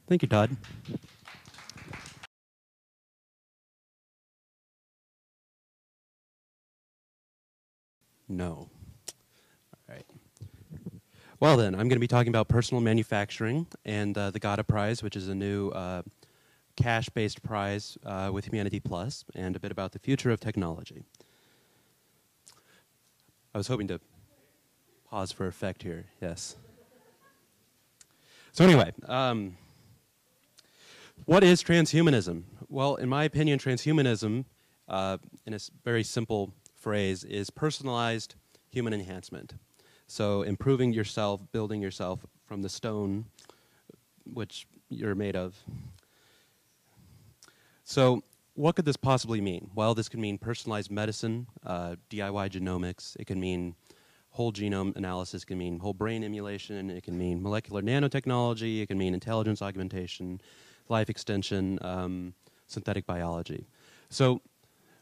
Thank you, Todd. No. All right. Well then, I'm going to be talking about personal manufacturing and the Gada Prize, which is a new cash-based prize with Humanity Plus, and a bit about the future of technology. I was hoping to pause for effect here, yes. So anyway, what is transhumanism? Well, in my opinion, transhumanism, in a very simple phrase, is personalized human enhancement. So improving yourself, building yourself from the stone which you're made of. So what could this possibly mean? Well, this could mean personalized medicine, DIY genomics. It can mean whole genome analysis. It can mean whole brain emulation. It can mean molecular nanotechnology. It can mean intelligence augmentation, life extension, synthetic biology. So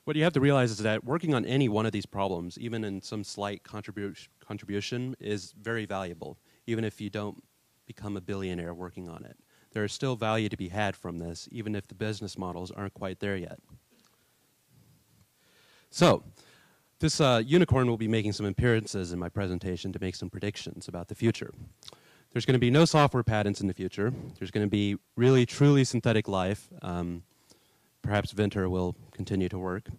what you have to realize is that working on any one of these problems, even in some slight contribution, is very valuable, even if you don't become a billionaire working on it. There is still value to be had from this, even if the business models aren't quite there yet. So this unicorn will be making some appearances in my presentation to make some predictions about the future. There's going to be no software patents in the future. There's going to be really, truly synthetic life. Perhaps Venture will continue to work.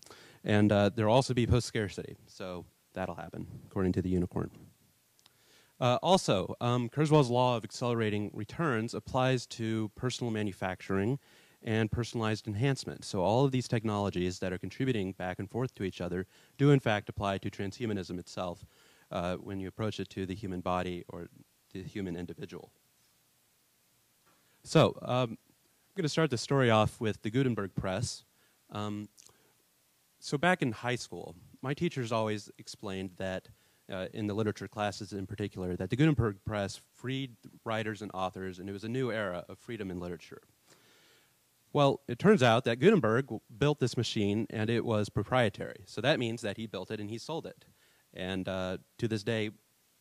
And there will also be post-scarcity. So that'll happen, according to the unicorn. Also, Kurzweil's law of accelerating returns applies to personal manufacturing and personalized enhancement. So all of these technologies that are contributing back and forth to each other do in fact apply to transhumanism itself when you approach it to the human body or the human individual. So I'm going to start the story off with the Gutenberg press. So back in high school, my teachers always explained that in the literature classes in particular, that the Gutenberg press freed writers and authors, and it was a new era of freedom in literature. Well, it turns out that Gutenberg built this machine, and it was proprietary. So that means that he built it and he sold it. And to this day,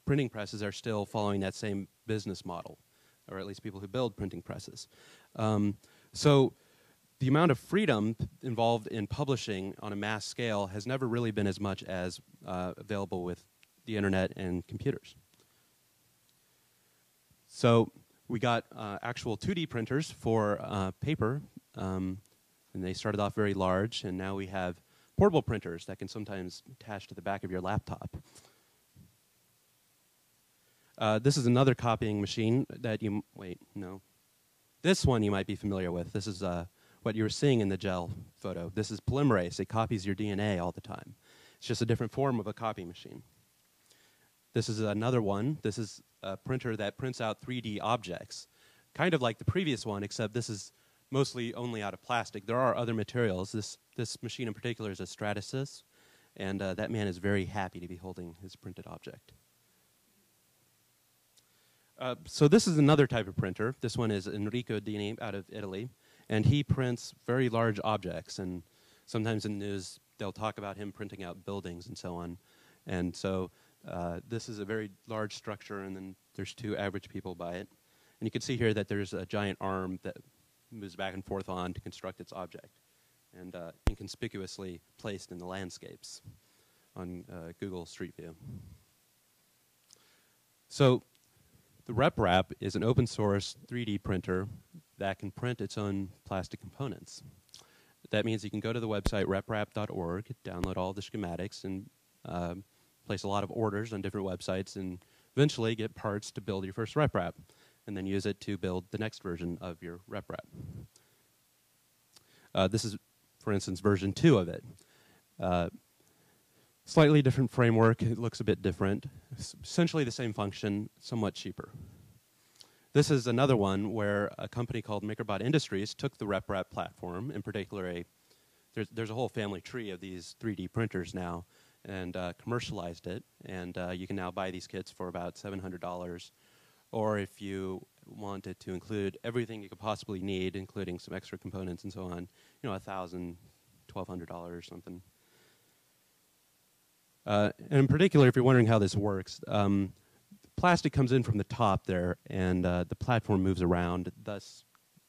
printing presses are still following that same business model, or at least people who build printing presses. So the amount of freedom involved in publishing on a mass scale has never really been as much as available with the internet and computers. So we got actual 2D printers for paper, and they started off very large, and now we have portable printers that can sometimes attach to the back of your laptop. This is another copying machine that you, wait, no. This one you might be familiar with. This is what you were seeing in the gel photo. This is polymerase. It copies your DNA all the time. It's just a different form of a copying machine. This is another one. This is a printer that prints out 3D objects, kind of like the previous one, except this is mostly only out of plastic. There are other materials. This machine in particular is a Stratasys, and that man is very happy to be holding his printed object. So this is another type of printer. This one is Enrico Dini out of Italy, and he prints very large objects, and sometimes in the news they'll talk about him printing out buildings and so on. And so this is a very large structure, and then there's two average people by it. And you can see here that there's a giant arm that moves back and forth on to construct its object, and inconspicuously placed in the landscapes on Google Street View. So the RepRap is an open source 3D printer that can print its own plastic components. That means you can go to the website reprap.org, download all the schematics, and place a lot of orders on different websites, and eventually get parts to build your first RepRap, and then use it to build the next version of your RepRap. This is, for instance, version 2 of it. Slightly different framework. It looks a bit different. It's essentially the same function, somewhat cheaper. This is another one where a company called MakerBot Industries took the RepRap platform, in particular there's a whole family tree of these 3D printers now, and commercialized it, and you can now buy these kits for about $700, or if you wanted to include everything you could possibly need, including some extra components and so on, you know, $1,000, $1,200 or something. And in particular, if you're wondering how this works, plastic comes in from the top there, and the platform moves around, thus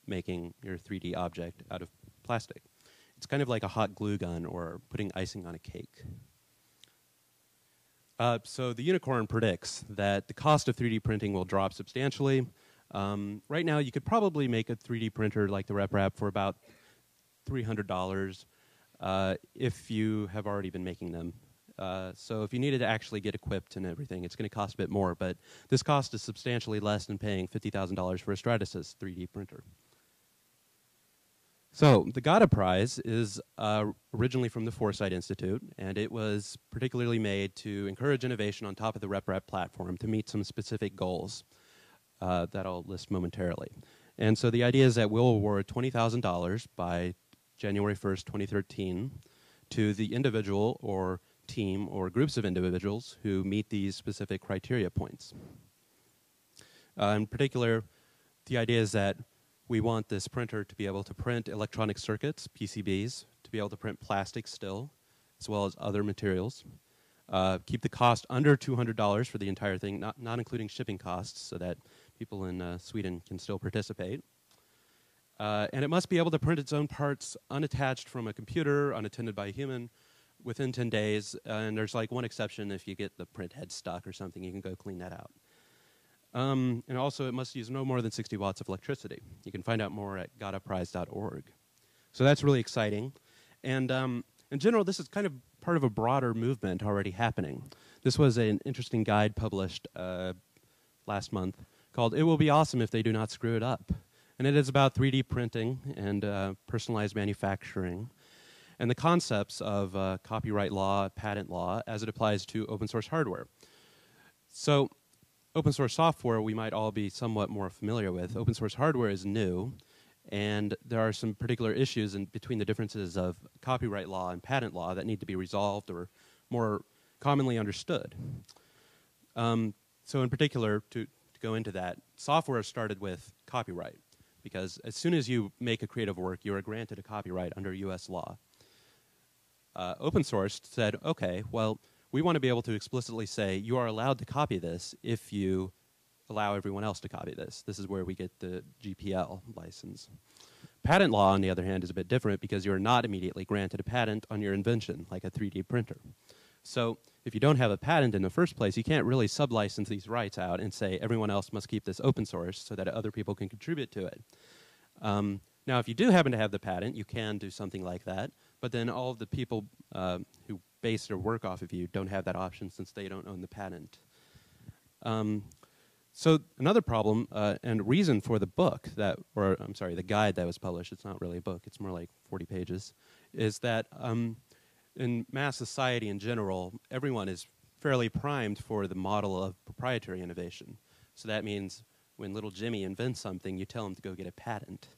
making your 3D object out of plastic. It's kind of like a hot glue gun or putting icing on a cake. So the unicorn predicts that the cost of 3D printing will drop substantially. Right now, you could probably make a 3D printer like the RepRap for about $300 if you have already been making them. So if you needed to actually get equipped and everything, it's going to cost a bit more. But this cost is substantially less than paying $50,000 for a Stratasys 3D printer. So the Gada Prize is originally from the Foresight Institute, and it was particularly made to encourage innovation on top of the RepRap platform to meet some specific goals that I'll list momentarily. And so the idea is that we'll award $20,000 by January 1st, 2013 to the individual or team or groups of individuals who meet these specific criteria points. In particular, the idea is that we want this printer to be able to print electronic circuits, PCBs, to be able to print plastic still, as well as other materials. Keep the cost under $200 for the entire thing, not including shipping costs, so that people in Sweden can still participate. And it must be able to print its own parts unattached from a computer, unattended by a human, within 10 days. And there's like one exception: if you get the print head stuck or something, you can go clean that out. And also, it must use no more than 60 watts of electricity. You can find out more at gadaprize.org. So that's really exciting. And in general, this is kind of part of a broader movement already happening. This was an interesting guide published last month called "It Will Be Awesome If They Do Not Screw It Up." And it is about 3D printing and personalized manufacturing and the concepts of copyright law, patent law, as it applies to open source hardware. So open source software we might all be somewhat more familiar with. Open source hardware is new, and there are some particular issues between the differences of copyright law and patent law that need to be resolved or more commonly understood. So in particular, to go into that, software started with copyright, because as soon as you make a creative work, you are granted a copyright under US law. Open source said, okay, well, we want to be able to explicitly say you are allowed to copy this if you allow everyone else to copy this. This is where we get the GPL license. Patent law, on the other hand, is a bit different because you are not immediately granted a patent on your invention, like a 3D printer. So if you don't have a patent in the first place, you can't really sublicense these rights out and say everyone else must keep this open source so that other people can contribute to it. Now, if you do happen to have the patent, you can do something like that, but then all of the people who base their work off of you don't have that option since they don't own the patent. So another problem and reason for the book that, or I'm sorry, the guide that was published, it's not really a book, it's more like 40 pages, is that in mass society in general, everyone is fairly primed for the model of proprietary innovation. So that means when little Jimmy invents something, you tell him to go get a patent.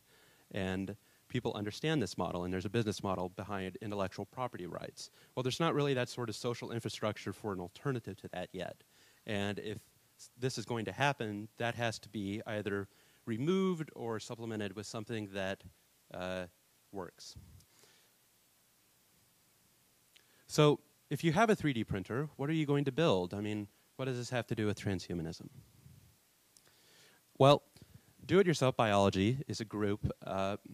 And people understand this model, and there's a business model behind intellectual property rights. Well, there's not really that sort of social infrastructure for an alternative to that yet. And if this is going to happen, that has to be either removed or supplemented with something that works. So if you have a 3D printer, what are you going to build? I mean, what does this have to do with transhumanism? Well, Do-It-Yourself Biology is a group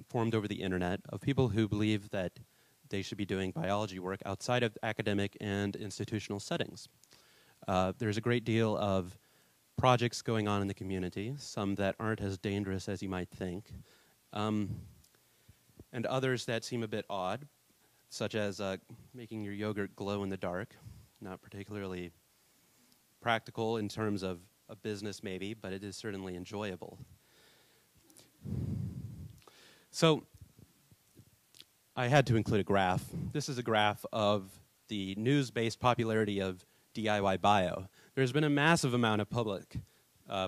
formed over the internet of people who believe that they should be doing biology work outside of academic and institutional settings. There's a great deal of projects going on in the community, some that aren't as dangerous as you might think, and others that seem a bit odd, such as making your yogurt glow in the dark. Not particularly practical in terms of a business maybe, but it is certainly enjoyable. So I had to include a graph. This is a graph of the news-based popularity of DIYbio. There's been a massive amount of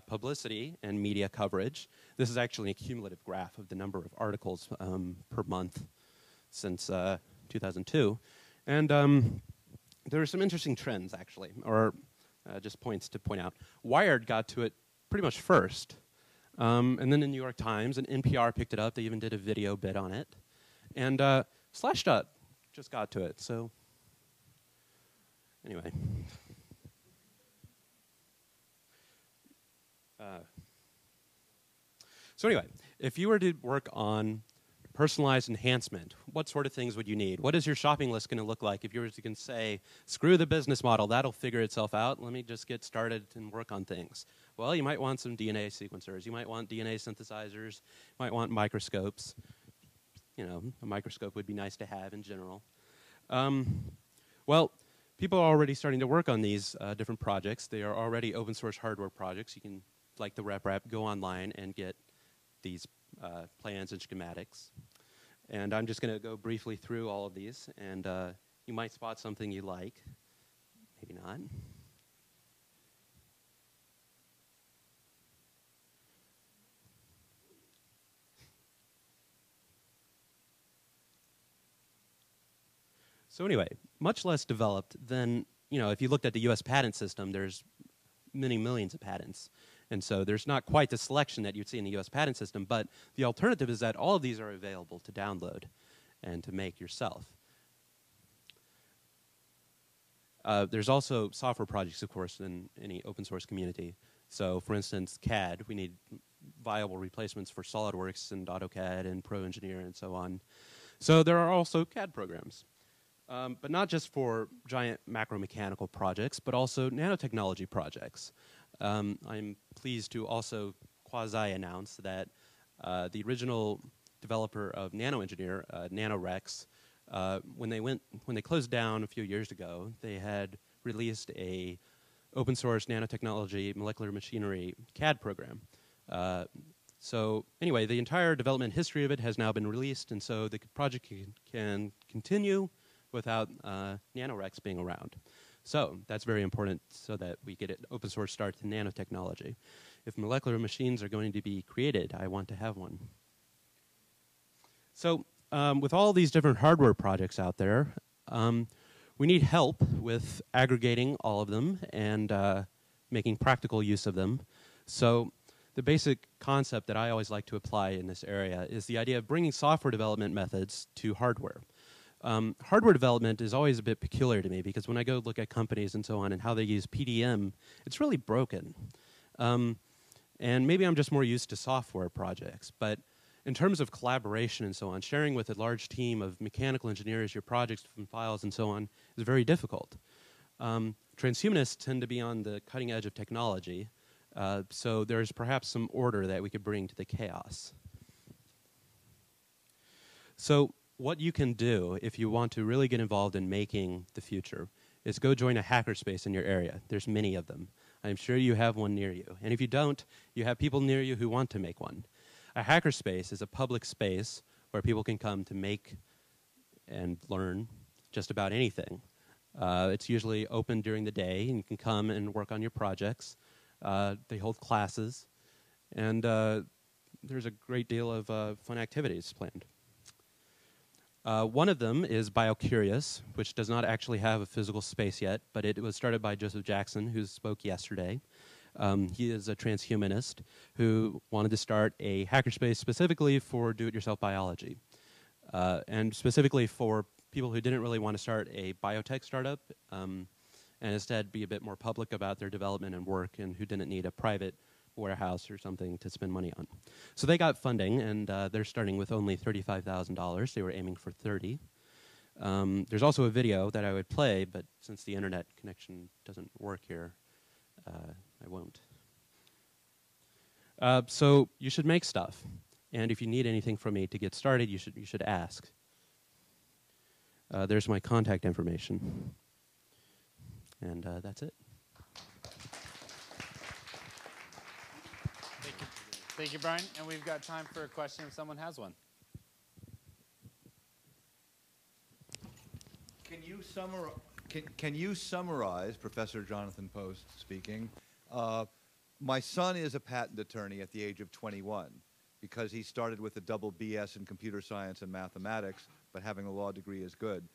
publicity and media coverage. This is actually a cumulative graph of the number of articles per month since 2002. And there are some interesting trends, actually, or just points to point out. Wired got to it pretty much first. And then the New York Times and NPR picked it up. They even did a video bit on it. And Slashdot just got to it. So anyway. If you were to work on personalized enhancement, what sort of things would you need? What is your shopping list going to look like if you were to say, screw the business model, that'll figure itself out, let me just get started and work on things? Well, you might want some DNA sequencers, you might want DNA synthesizers, you might want microscopes. You know, a microscope would be nice to have in general. Well, people are already starting to work on these different projects. They are already open source hardware projects. You can, like the RepRap, go online and get these plans and schematics. And I'm just going to go briefly through all of these, and you might spot something you like, maybe not. So anyway, much less developed than, you know, if you looked at the US patent system, there's many millions of patents. And so there's not quite the selection that you'd see in the US patent system, but the alternative is that all of these are available to download and to make yourself. There's also software projects, of course, in any open source community. So for instance, CAD, we need viable replacements for SolidWorks and AutoCAD and ProEngineer and so on. So there are also CAD programs. But not just for giant macro-mechanical projects, but also nanotechnology projects. I'm pleased to also quasi-announce that the original developer of NanoEngineer, NanoRex, when they closed down a few years ago, they had released a open source nanotechnology molecular machinery CAD program. So anyway, the entire development history of it has now been released, and so the project can continue without NanoRex being around. So that's very important so that we get an open source start to nanotechnology. If molecular machines are going to be created, I want to have one. So with all these different hardware projects out there, we need help with aggregating all of them and making practical use of them. So the basic concept that I always like to apply in this area is the idea of bringing software development methods to hardware. Hardware development is always a bit peculiar to me because when I go look at companies and so on and how they use PDM, it's really broken. And maybe I'm just more used to software projects, but in terms of collaboration and so on, sharing with a large team of mechanical engineers your projects and files and so on is very difficult. Transhumanists tend to be on the cutting edge of technology, so there's perhaps some order that we could bring to the chaos. So what you can do if you want to really get involved in making the future is go join a hackerspace in your area. There's many of them. I'm sure you have one near you. And if you don't, you have people near you who want to make one. A hackerspace is a public space where people can come to make and learn just about anything. It's usually open during the day, and you can come and work on your projects. They hold classes, and there's a great deal of fun activities planned. One of them is BioCurious, which does not actually have a physical space yet, but it was started by Joseph Jackson, who spoke yesterday. He is a transhumanist who wanted to start a hackerspace specifically for do-it-yourself biology, and specifically for people who didn't really want to start a biotech startup and instead be a bit more public about their development and work and who didn't need a private warehouse or something to spend money on. So they got funding, and they're starting with only $35,000. They were aiming for 30. There's also a video that I would play, but since the internet connection doesn't work here, I won't. So you should make stuff, and if you need anything from me to get started, you should ask. There's my contact information, and that's it. Thank you, Bryan. And we've got time for a question if someone has one. Can you summarize, Professor Jonathan Post speaking, my son is a patent attorney at the age of 21 because he started with a double BS in computer science and mathematics, but having a law degree is good.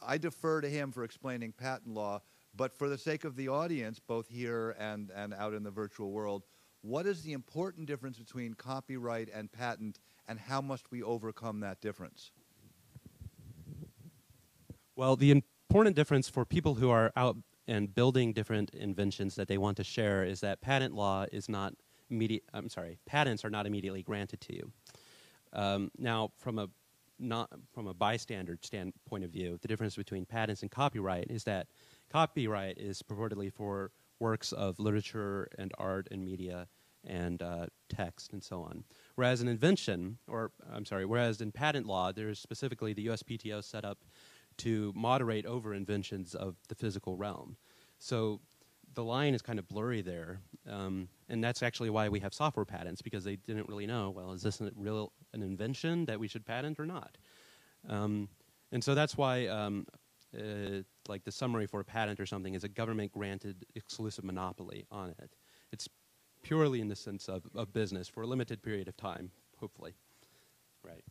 I defer to him for explaining patent law, but for the sake of the audience, both here and out in the virtual world, what is the important difference between copyright and patent, and how must we overcome that difference? Well, the important difference for people who are out and building different inventions that they want to share is that patent law is not patents are not immediately granted to you. Now, from a bystander standpoint of view, the difference between patents and copyright is that copyright is purportedly for works of literature and art and media and text and so on. Whereas in patent law, there's specifically the USPTO set up to moderate over inventions of the physical realm. So the line is kind of blurry there, and that's actually why we have software patents, because they didn't really know, well, is this an invention that we should patent or not? And so that's why like the summary for a patent or something is a government-granted exclusive monopoly on it. It's purely in the sense of business for a limited period of time, hopefully. Right.